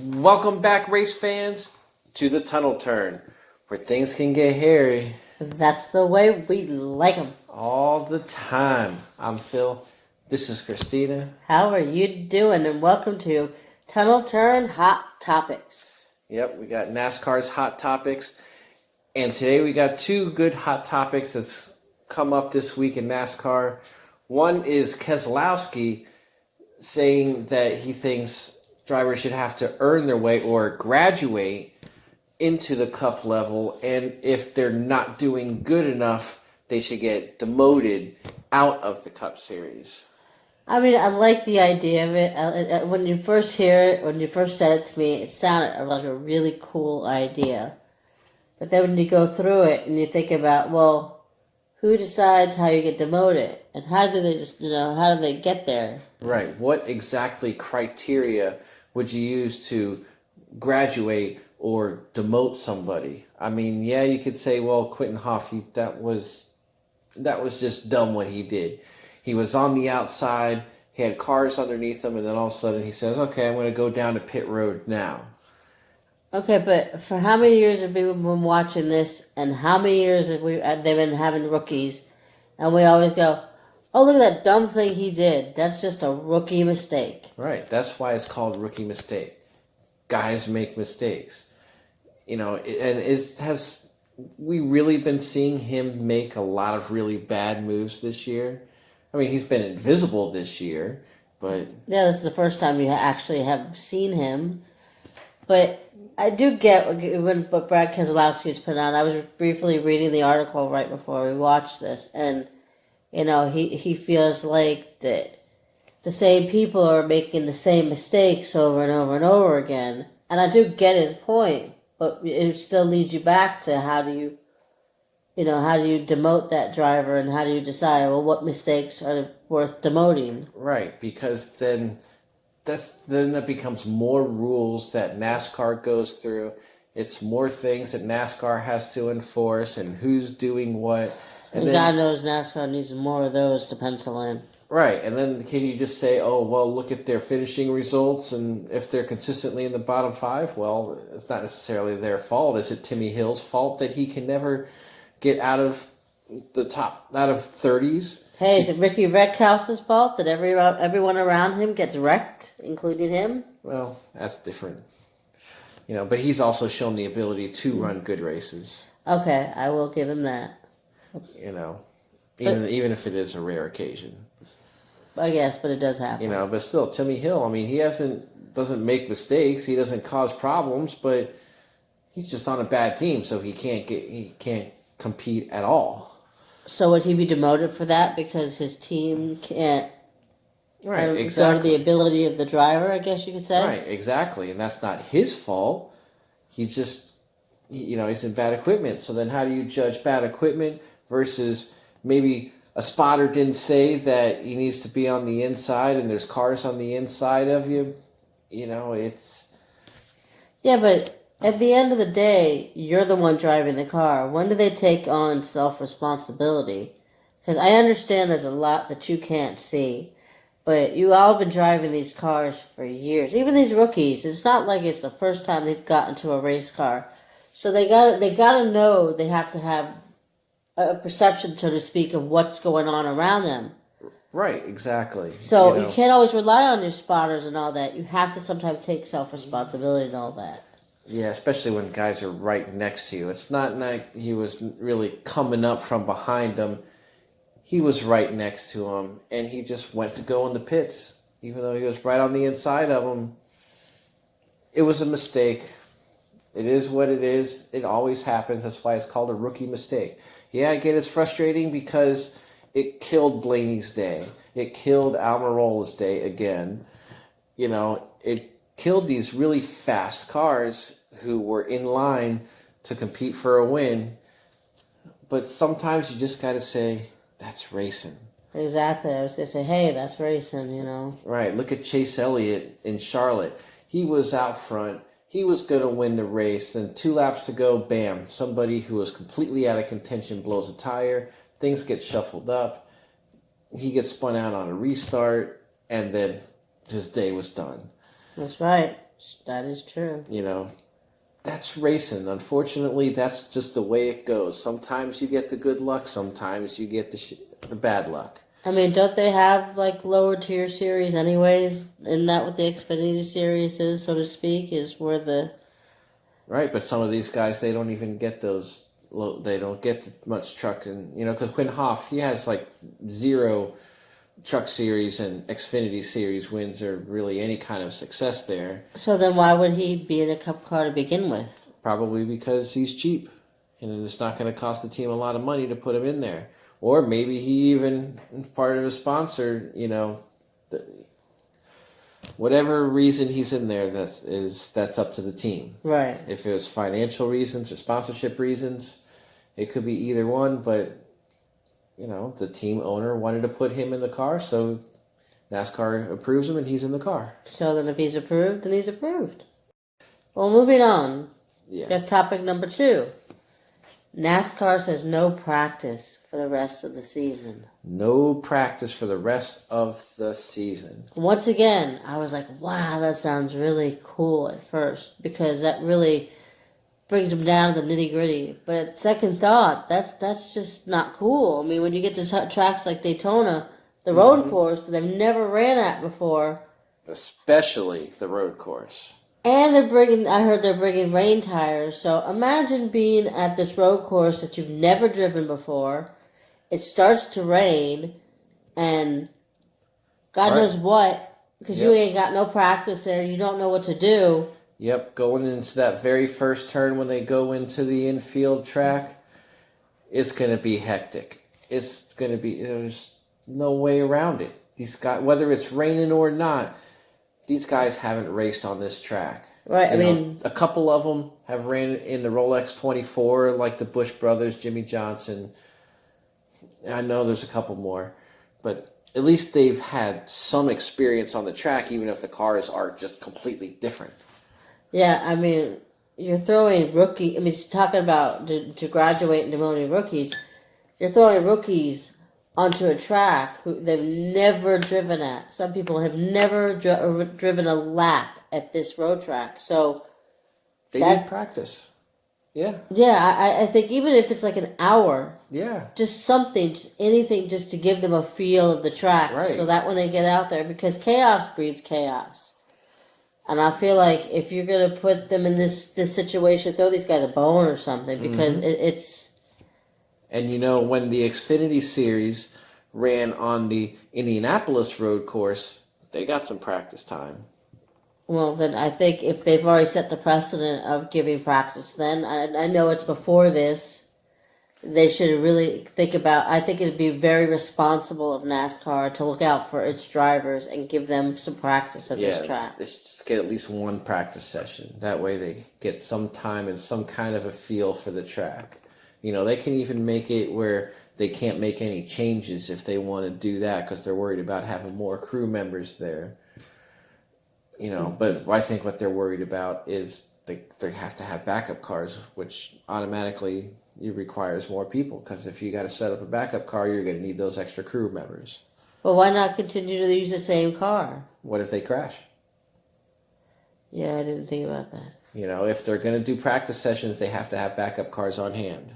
Welcome back, race fans, to the tunnel turn, where things can get hairy. That's the way we like them. All the time. I'm Phil. This is Christina. How are you doing? And welcome to Tunnel Turn Hot Topics. Yep, we got NASCAR's Hot Topics. And today we got two good Hot Topics that's come up this week in NASCAR. One is Keselowski saying that he thinks drivers should have to earn their way or graduate into the cup level, and if they're not doing good enough, they should get demoted out of the Cup Series. I mean, I like the idea of it. When you first hear it, when you first said it to me, it sounded like a really cool idea. But then when you go through it and you think about, well, who decides how you get demoted? And how do they get there? Right. What exactly criteria would you use to graduate or demote somebody? I mean, yeah, you could say, well, Quentin Hoff, that was just dumb what he did. He was on the outside, he had cars underneath him, and then all of a sudden he says, okay, I'm going to go down to pit road now. Okay, but for how many years have people been watching this, and how many years have they've been having rookies, and we always go, oh, look at that dumb thing he did. That's just a rookie mistake. Right. That's why it's called rookie mistake. Guys make mistakes. We really been seeing him make a lot of really bad moves this year? I mean, he's been invisible this year, but... Yeah, this is the first time you actually have seen him. But I do get what Brad Keselowski has put on. I was briefly reading the article right before we watched this, and he feels like that the same people are making the same mistakes over and over and over again. And I do get his point, but it still leads you back to how do you demote that driver, and how do you decide, well, what mistakes are worth demoting? Right, because then that becomes more rules that NASCAR goes through. It's more things that NASCAR has to enforce, and who's doing what. And God knows NASCAR needs more of those to pencil in. Right, and then can you just say, oh, well, look at their finishing results, and if they're consistently in the bottom five, well, it's not necessarily their fault. Is it Timmy Hill's fault that he can never get out of the top, out of 30s? Hey, is it Ricky Reckhouse's fault that everyone around him gets wrecked, including him? Well, that's different. But he's also shown the ability to run good races. Okay, I will give him that. Even if it is a rare occasion. I guess, but it does happen. But still, Timmy Hill, I mean, he doesn't make mistakes, he doesn't cause problems, but he's just on a bad team, so he can't compete at all. So would he be demoted for that because his team can't exactly. go to the ability of the driver, I guess you could say? Right, exactly. And that's not his fault. He's in bad equipment. So then how do you judge bad equipment versus maybe a spotter didn't say that he needs to be on the inside and there's cars on the inside of you? It's... Yeah, but at the end of the day, you're the one driving the car. When do they take on self-responsibility? Because I understand there's a lot that you can't see, but you all been driving these cars for years. Even these rookies, it's not like it's the first time they've gotten to a race car. So they gotta know they have to have a perception, so to speak, of what's going on around them. Right, exactly. So you can't always rely on your spotters and all that. You have to sometimes take self-responsibility and all that. Yeah, especially when guys are right next to you. It's not like he was really coming up from behind them. He was right next to him, and he just went to go in the pits, even though he was right on the inside of him. It was a mistake. It is what it is. It always happens. That's why it's called a rookie mistake. Yeah, I get it's frustrating because it killed Blaney's day. It killed Almirola's day again. It killed these really fast cars who were in line to compete for a win. But sometimes you just got to say, that's racing. Exactly. I was going to say, hey, that's racing, Right. Look at Chase Elliott in Charlotte. He was out front. he was going to win the race. Then 2 laps to go, bam, somebody who was completely out of contention blows a tire. Things get shuffled up. He gets spun out on a restart, and then his day was done. That's right. That is true. That's racing. Unfortunately, that's just the way it goes. Sometimes you get the good luck. Sometimes you get the bad luck. I mean, don't they have, lower tier series anyways? Isn't that what the Xfinity series is, so to speak, is where the... Right, but some of these guys, they don't even get those... They don't get much truck. And because Quinn Hoff, he has, 0 truck series and Xfinity series wins or really any kind of success there. So then why would he be in a Cup car to begin with? Probably because he's cheap. And it's not going to cost the team a lot of money to put him in there. Or maybe he even, part of his sponsor, whatever reason he's in there, that's up to the team. Right. If it was financial reasons or sponsorship reasons, it could be either one. But, the team owner wanted to put him in the car, so NASCAR approves him and he's in the car. So then if he's approved, then he's approved. Well, moving on. Yeah. We have topic number 2. NASCAR says no practice for the rest of the season. No practice for the rest of the season. Once again, I was like, wow, that sounds really cool at first, because that really brings them down to the nitty-gritty. But at second thought, that's just not cool. I mean, when you get to tracks like Daytona, the road course that they've never ran at before. Especially the road course. And I heard they're bringing rain tires. So imagine being at this road course that you've never driven before. It starts to rain, and God knows what, because you ain't got no practice there. You don't know what to do. Yep, going into that very first turn when they go into the infield track, it's going to be hectic. It's going to be, there's no way around it. These guys, whether it's raining or not, these guys haven't raced on this track. Right, I mean... A couple of them have ran in the Rolex 24, like the Busch brothers, Jimmy Johnson. I know there's a couple more, but at least they've had some experience on the track, even if the cars are just completely different. Yeah, I mean, you're throwing talking about to graduate into only rookies, you're throwing rookies onto a track who they've never driven at. Some people have never driven a lap at this road track. So they need practice. Yeah. Yeah, I think even if it's like an hour, just something, just anything, just to give them a feel of the track, right. So that when they get out there, because chaos breeds chaos. And I feel like if you're going to put them in this situation, throw these guys a bone or something, because it's... And when the Xfinity Series ran on the Indianapolis road course, they got some practice time. Well, then I think if they've already set the precedent of giving practice, then I know it's before this, they should really think about... I think it'd be very responsible of NASCAR to look out for its drivers and give them some practice at this track. They should just get at least one practice session. That way they get some time and some kind of a feel for the track. They can even make it where they can't make any changes if they want to do that because they're worried about having more crew members there. But I think what they're worried about is they have to have backup cars, which automatically requires more people because if you got to set up a backup car, you're going to need those extra crew members. Well, why not continue to use the same car? What if they crash? Yeah, I didn't think about that. If they're going to do practice sessions, they have to have backup cars on hand.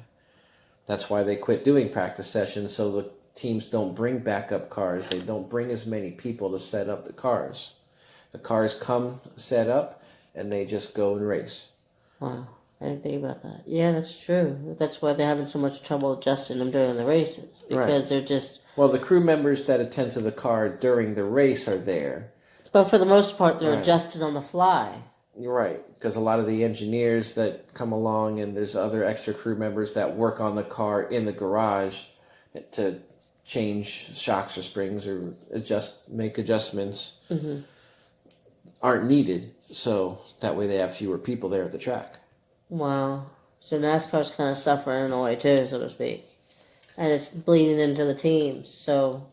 That's why they quit doing practice sessions, so the teams don't bring backup cars. They don't bring as many people to set up the cars. The cars come set up, and they just go and race. Wow, I didn't think about that. Yeah, that's true. That's why they're having so much trouble adjusting them during the races, because they're just... Well, the crew members that attend to the car during the race are there. But for the most part, they're adjusted on the fly. You're right, because a lot of the engineers that come along and there's other extra crew members that work on the car in the garage to change shocks or springs or make adjustments aren't needed. So that way they have fewer people there at the track. Wow. So NASCAR's kind of suffering in a way too, so to speak. And it's bleeding into the teams. So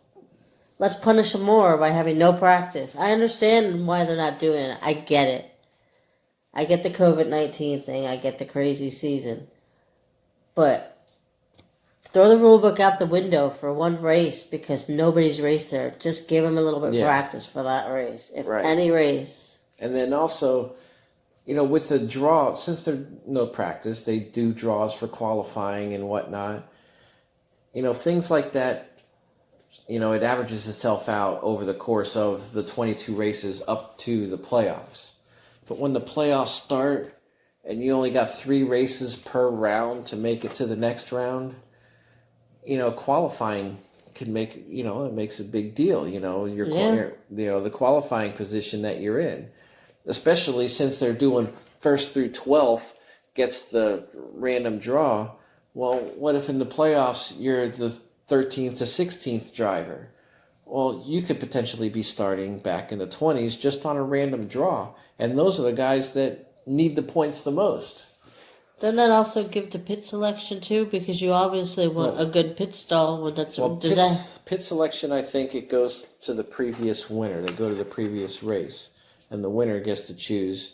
let's punish them more by having no practice. I understand why they're not doing it. I get it. I get the COVID-19 thing. I get the crazy season. But throw the rule book out the window for one race because nobody's raced there. Just give them a little bit of practice for that race. If any race. And then also, with the draw, since there's no practice, they do draws for qualifying and whatnot. Things like that, it averages itself out over the course of the 22 races up to the playoffs. But when the playoffs start and you only got 3 races per round to make it to the next round, qualifying could make, it makes a big deal, the qualifying position that you're in. Especially since they're doing 1st through 12th gets the random draw. Well, what if in the playoffs you're the 13th to 16th driver? Well, you could potentially be starting back in the 20s just on a random draw. And those are the guys that need the points the most. Doesn't that also give to pit selection too? Because you obviously want a good pit stall when that's pit selection, I think it goes to the previous winner. They go to the previous race. And the winner gets to choose.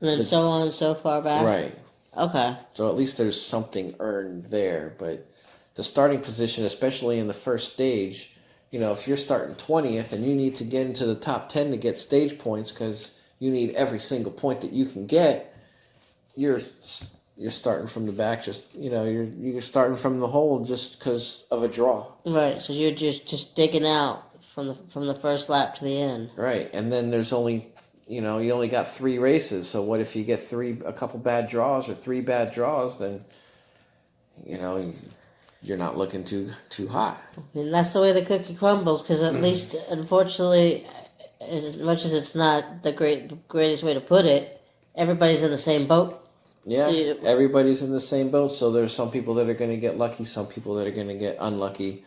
And then so on and so far back? Right. Okay. So at least there's something earned there. But the starting position, especially in the first stage, if you're starting 20th and you need to get into the top 10 to get stage points because you need every single point that you can get, you're starting from the back. Just you're starting from the hole just because of a draw. Right. So you're just digging out from the first lap to the end. Right. And then there's only. You only got 3 races, so what if you get a couple bad draws or 3 bad draws? Then, you're not looking too hot. And that's the way the cookie crumbles. Because at least, unfortunately, as much as it's not the greatest way to put it, everybody's in the same boat. Yeah, everybody's in the same boat. So there's some people that are going to get lucky, some people that are going to get unlucky,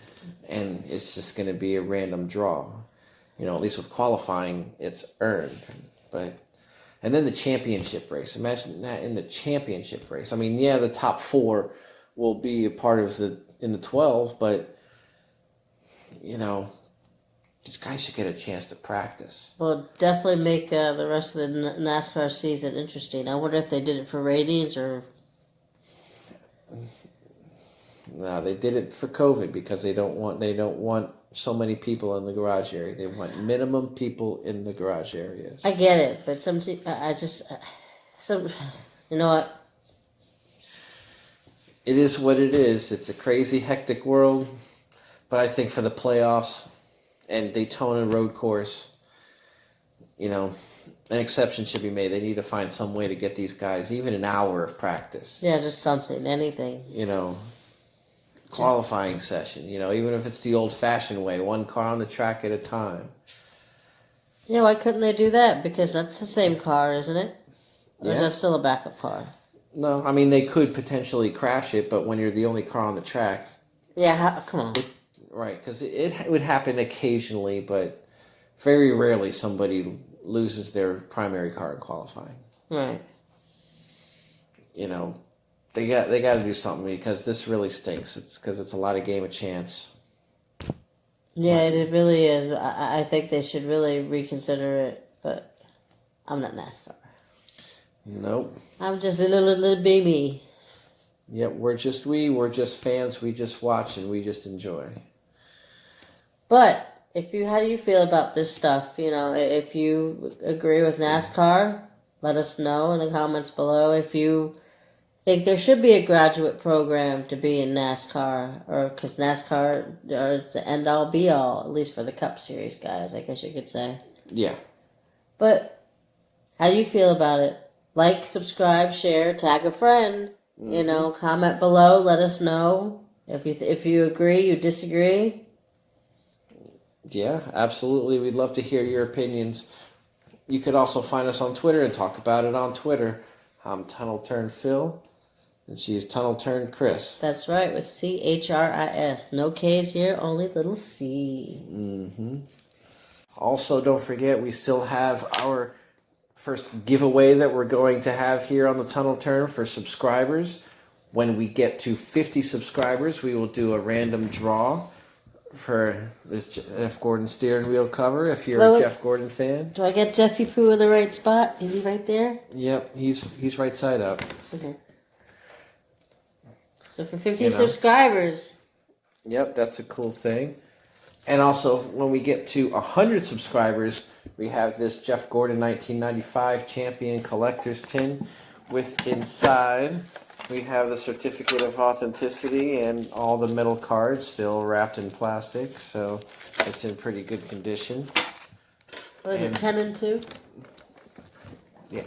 and it's just going to be a random draw. At least with qualifying, it's earned. And then the championship race. Imagine that in the championship race. I mean, the top 4 will be a part of in the 12, but these guys should get a chance to practice. Well, definitely make the rest of the NASCAR season interesting. I wonder if they did it for ratings or. No, they did it for COVID because they don't want so many people in the garage area. They want minimum people in the garage areas. I get it, but you know what? It is what it is. It's a crazy, hectic world, but I think for the playoffs and Daytona road course, an exception should be made. They need to find some way to get these guys even an hour of practice. Yeah, just something, anything. Qualifying session, even if it's the old-fashioned way, 1 car on the track at a time. Yeah, why couldn't they do that? Because that's the same car, isn't it? Or is that still a backup car? No, I mean, they could potentially crash it, but when you're the only car on the track... Yeah, come on. Right, because it would happen occasionally, but very rarely somebody loses their primary car in qualifying. Right. They got to do something because this really stinks. It's because it's a lot of game of chance. Yeah, it really is. I think they should really reconsider it, but I'm not NASCAR. Nope. I'm just a little baby. Yep, we're just fans. We just watch and we just enjoy. But how do you feel about this stuff? If you agree with NASCAR, let us know in the comments below. If you think there should be a graduate program to be in NASCAR, or because NASCAR is the end-all, be-all, at least for the Cup Series guys, I guess you could say. Yeah. But how do you feel about it? Like, subscribe, share, tag a friend. Mm-hmm. Comment below. Let us know if you agree, you disagree. Yeah, absolutely. We'd love to hear your opinions. You could also find us on Twitter and talk about it on Twitter. I'm Tunnel Turn Phil. And she's Tunnel Turn Chris. That's right, with CHRIS. No K's here, only little C. Mm-hmm. Also, don't forget, we still have our first giveaway that we're going to have here on the Tunnel Turn for subscribers. When we get to 50 subscribers, we will do a random draw for this Jeff Gordon steering wheel cover. If you're Well, a Jeff Gordon fan, do I get Jeffy Pooh in the right spot? Is he right there? yep, he's right side up. Okay. So for 50 You know. subscribers. Yep, that's a cool thing. And also, when we get to 100 subscribers, we have this Jeff Gordon 1995 Champion Collector's Tin with inside we have the certificate of authenticity and all the metal cards still wrapped in plastic, so it's in pretty good condition. What is it, 10 and 2? Yeah.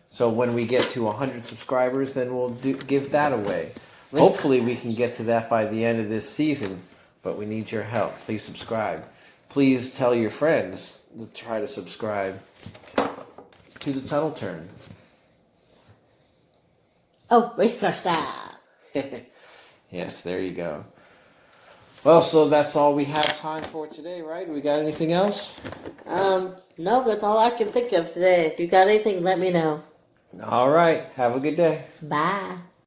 So when we get to 100 subscribers, then we'll give that away. Hopefully we can get to that by the end of this season, but we need your help. Please subscribe. Please tell your friends to try to subscribe to the Tunnel Turn. Oh, race car style. Yes, there you go. Well, so that's all we have time for today, right? We got anything else? No, that's all I can think of today. If you got anything, let me know. All right. Have a good day. Bye.